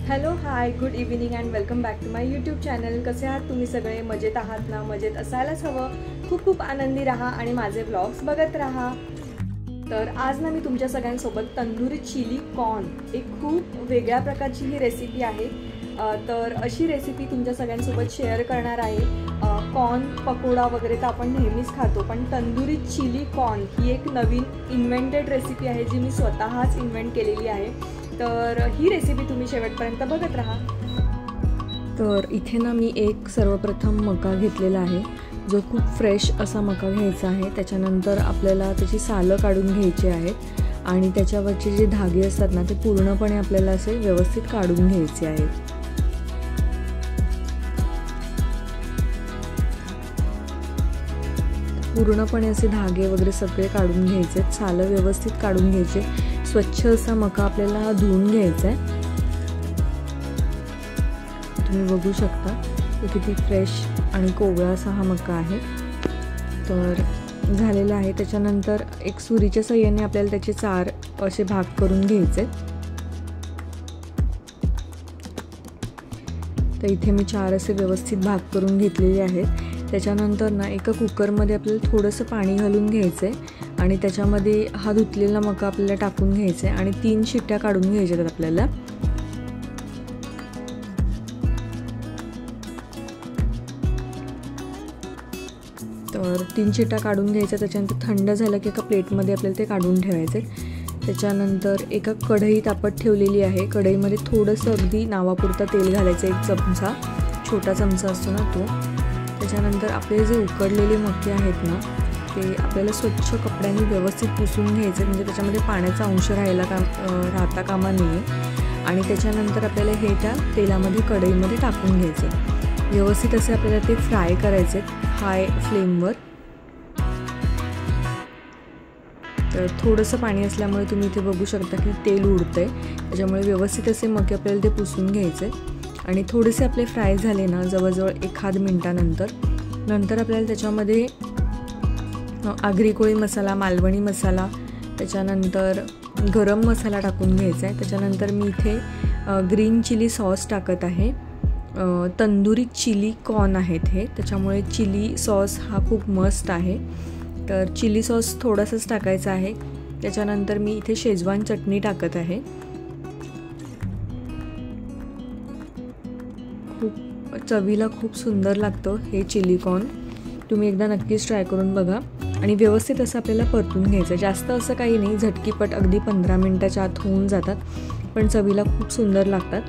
Hello hi good evening and welcome back to my YouTube channel. कसे आहात तुम्ही सगळे? मजेत आहात ना? मजेत असायलाच हवं। खूप खूप आनंदी राहा आणि माझे व्लॉग्स बघत राहा। तर आज ना मी तुमच्या सगळ्यांसोबत तंदुरी चिली कॉर्न एक खूप वेगळ्या प्रकारची ही रेसिपी आहे। तर अशी रेसिपी तुमच्या सगळ्यांसोबत शेअर करणार आहे। कॉर्न पकोडा वगैरे तर आपण नेहमीच खातो, पण तंदुरी चिली कॉर्न ही एक नवीन इन्व्हेंटेड रेसिपी आहे जी मी स्वतःच इन्व्हेंट केलेली आहे। तर ही रेसिपी तुम्ही शेवटपर्यंत बघत राहा। तर इथे ना मी एक सर्वप्रथम मका घेतलेला आहे जो खूप फ्रेश असा मका घ्यायचा आहे। त्याच्यानंतर आपल्याला त्याची सालं काढून घ्यायची आहेत आणि त्याच्यावरचे जे धागे असतात ना ते पूर्णपणे आपल्याला असे व्यवस्थित काढून घ्यायचे आहेत। पूर्णपणे असे धागे वगैरे सगळे काढून घ्यायचे, सालं व्यवस्थित काढून घ्यायचे। स्वच्छ असा मका आपल्याला धुवून घ्यायचा आहे। तुम्ही बघू शकता की किती फ्रेश आणि कोवळा असा हा मका आहे। तर झालेला आहे। त्याच्यानंतर एक सुरीच्या साहाय्याने आपल्याला त्याचे 4 असे भाग करून घ्यायचे। तर इथे मी 4 असे व्यवस्थित भाग करून घेतलेले आहेत। त्याच्यानंतर ना एका कुकरमध्ये आपल्याला थोडंसं पाणी घालून घ्यायचं आहे आणि त्याच्यामध्ये हा धुतलेला मका आपल्याला टाकून घ्यायचा आहे आणि 3 शिट्ट्या काढून घ्यायच्या आहेत आपल्याला। तर 3 शिट्ट्या काढून घ्यायच्या। त्याच्यानंतर थंड झालं की एका प्लेटमध्ये आपल्याला ते काढून ठेवायचे। त्याच्यानंतर एका कढई तापत ठेवलेली आहे। कढईमध्ये थोडंसं अगदी नावापुरतं तेल घालायचं, 1 चमचा, छोटा चमचा असतो ना तो। त्याच्यानंतर आपले जे उकडलेले मके आहेत ना ते आपल्याला स्वच्छ कपड्यांनी व्यवस्थित पुसून घ्यायचे, म्हणजे त्याच्यामध्ये पाण्याचा अंश राहता कामा नये। आणि त्याच्यानंतर आपल्याला हे त्या तेलामध्ये कढईमध्ये टाकून घ्यायचे। व्यवस्थित असे आपल्याला ते फ्राय करायचे हाय फ्लेमवर। तर थोडंसं पाणी असल्यामुळे तुम्ही इथे बघू शकता की तेल उडतंय, त्याच्यामुळे व्यवस्थित असे मके आपल्याला ते पुसून घ्यायचे। आणि थोडेसे आपले फ्राय झाले ना जवळजवळ 1 मिनिटानंतर आपल्याला त्याच्यामध्ये आगरी कोळी मसाला, मालवणी मसाला, त्याच्यानंतर गरम मसाला टाकून घ्यायचा आहे। त्याच्यानंतर मी इथे ग्रीन चिली सॉस टाकत आहे। तंदुरी चिली कॉर्न आहेत हे, त्याच्यामुळे चिली सॉस हा खूप मस्त आहे। तर चिली सॉस थोडासाच टाकायचा आहे। त्याच्यानंतर मी इथे शेजवान चटणी टाकत आहे। खूप चवीला खूप सुंदर लागतं हे चिली कॉर्न। तुम्ही एकदा नक्कीच ट्राय करून बघा आणि व्यवस्थित असं आपल्याला परतून घ्यायचं। जास्त असं काही नाही, झटकीपट अगदी 15 मिनिटाच्या आत होऊन जातात, पण चवीला खूप सुंदर लागतात।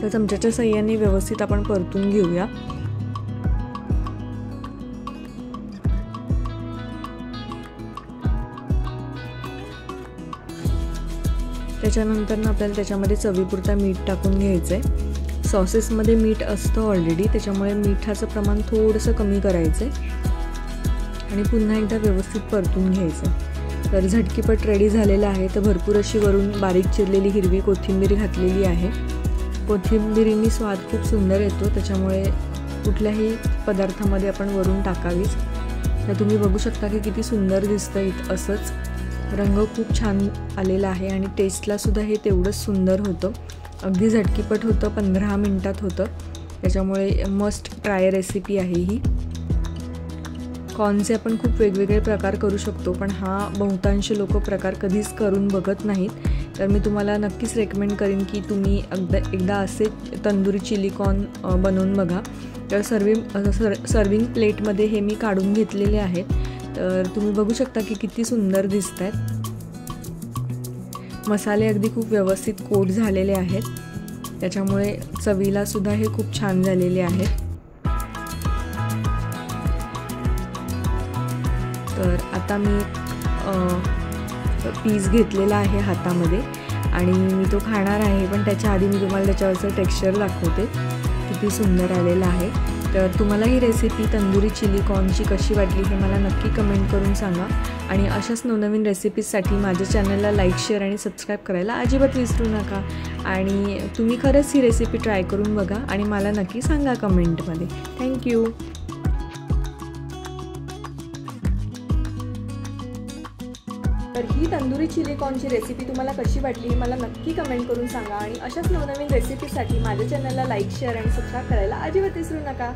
तर चमच्याच्या साहाय्याने व्यवस्थित आपण परतून घेऊया। त्याच्यानंतर ना आपल्याला त्याच्यामध्ये चवीपुरता मीठ टाकून घ्यायचं आहे। सॉसेसमध्ये मीठ असतं ऑलरेडी, त्याच्यामुळे मिठाचं प्रमाण थोडंसं कमी करायचं आहे आणि पुन्हा एकदा व्यवस्थित परतून घ्यायचं। तर झटकीपट रेडी झालेलं आहे। तर भरपूर अशी वरून बारीक चिरलेली हिरवी कोथिंबीर घातलेली आहे। कोथिंबीरीने स्वाद खूप सुंदर येतो, त्याच्यामुळे कुठल्याही पदार्थामध्ये आपण वरून टाकावीच। तर तुम्ही बघू शकता की किती सुंदर दिसतं इथं। असंच रंग खूप छान आलेला आहे आणि टेस्टला सुद्धा हे तेवढंच सुंदर होतं। अगदी झटकीपट होतं, 15 मिनिटात होतं, त्याच्यामुळे मस्ट ट्राय रेसिपी आहे ही। कॉर्नचे आपण खूप वेगवेगळे प्रकार करू शकतो, पण हा बहुतांश लोक प्रकार कधीच करून बघत नाहीत। तर मी तुम्हाला नक्कीच रेकमेंड करीन की तुम्ही एकदा असे तंदुरी चिली कॉर्न बनवून बघा। तर सर्विंग प्लेटमध्ये हे मी काढून घेतलेले आहेत। तर तुम्ही बघू शकता की किती सुंदर दिसत आहेत। मसाले अगदी खूप व्यवस्थित कोट झालेले आहेत, त्याच्यामुळे चवीला सुद्धा हे खूप छान झालेले आहेत। तर आता मी पीस घेतलेला आहे हातामध्ये आणि मी तो खाणार आहे, पण त्याच्या आधी मी तुम्हाला त्याच्यावरचं टेक्स्चर दाखवते, किती सुंदर आलेलं आहे। तर तुम्हाला ही रेसिपी तंदुरी चिली कॉर्नची कशी वाटली हे मला नक्की कमेंट करून सांगा आणि अशाच नवनवीन रेसिपीजसाठी माझ्या चॅनलला लाईक, शेअर आणि सबस्क्राईब करायला अजिबात विसरू नका। आणि तुम्ही खरंच ही रेसिपी ट्राय करून बघा आणि मला नक्की सांगा कमेंटमध्ये। थँक्यू। तर ही तंदुरी चिली कॉर्नची रेसिपी तुम्हाला कशी वाटली हे मला नक्की कमेंट करून सांगा आणि अशाच नवनवीन रेसिपीसाठी माझ्या चॅनलला लाईक शेअर आणि सबस्क्राईब करायला अजिबात विसरू नका.